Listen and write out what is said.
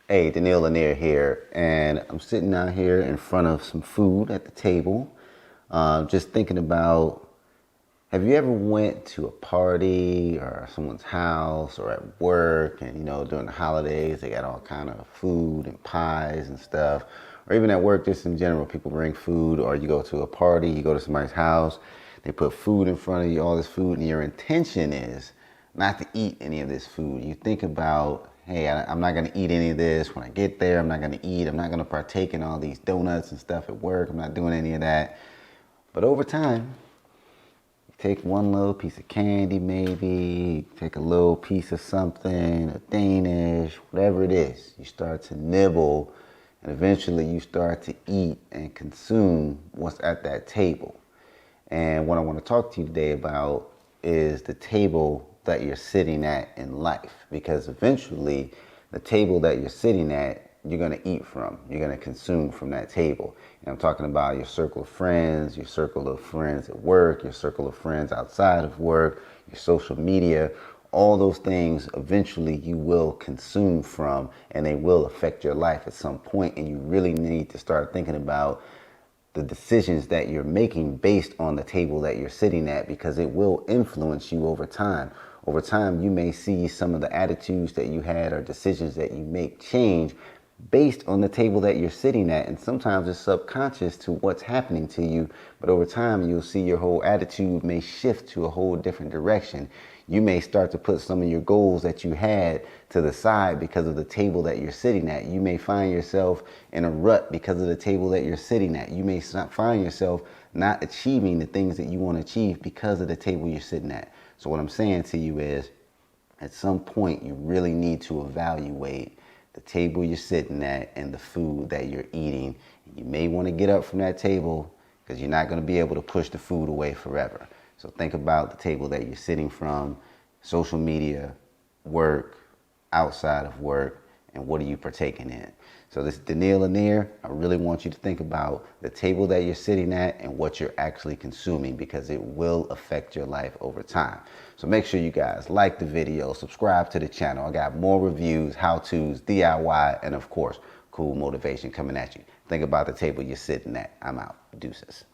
Hey, Daniil Lanier here, and I'm sitting out here in front of some food at the table, just thinking about, have you ever went to a party or someone's house or at work, and during the holidays they got all kind of food and pies and stuff, or even at work just in general, people bring food, or you go to a party, you go to somebody's house, they put food in front of you, all this food, and your intention is not to eat any of this food. You think about, hey, I'm not going to eat any of this. When I get there, I'm not going to eat. I'm not going to partake in all these donuts and stuff at work. I'm not doing any of that. But over time, you take one little piece of candy maybe, take a little piece of something, a Danish, whatever it is. You start to nibble, and eventually you start to eat and consume what's at that table. And what I want to talk to you today about is the table that you're sitting at in life, because eventually the table that you're sitting at, you're going to eat from, you're going to consume from that table. And I'm talking about your circle of friends, your circle of friends at work, your circle of friends outside of work, your social media. All those things eventually you will consume from, and they will affect your life at some point. And you really need to start thinking about the decisions that you're making based on the table that you're sitting at, because it will influence you over time. Over time, you may see some of the attitudes that you had or decisions that you make change based on the table that you're sitting at. And sometimes it's subconscious to what's happening to you, but over time you'll see your whole attitude may shift to a whole different direction. You may start to put some of your goals that you had to the side because of the table that you're sitting at. You may find yourself in a rut because of the table that you're sitting at. You may find yourself not achieving the things that you want to achieve because of the table you're sitting at. So what I'm saying to you is, at some point you really need to evaluate the table you're sitting at and the food that you're eating. You may want to get up from that table, because you're not going to be able to push the food away forever. So think about the table that you're sitting from, social media, work, outside of work, and what are you partaking in? So this is Daniil Lanier. I really want you to think about the table that you're sitting at and what you're actually consuming, because it will affect your life over time. So make sure you guys like the video, subscribe to the channel. I got more reviews, how-tos, DIY, and of course, cool motivation coming at you. Think about the table you're sitting at. I'm out. Deuces.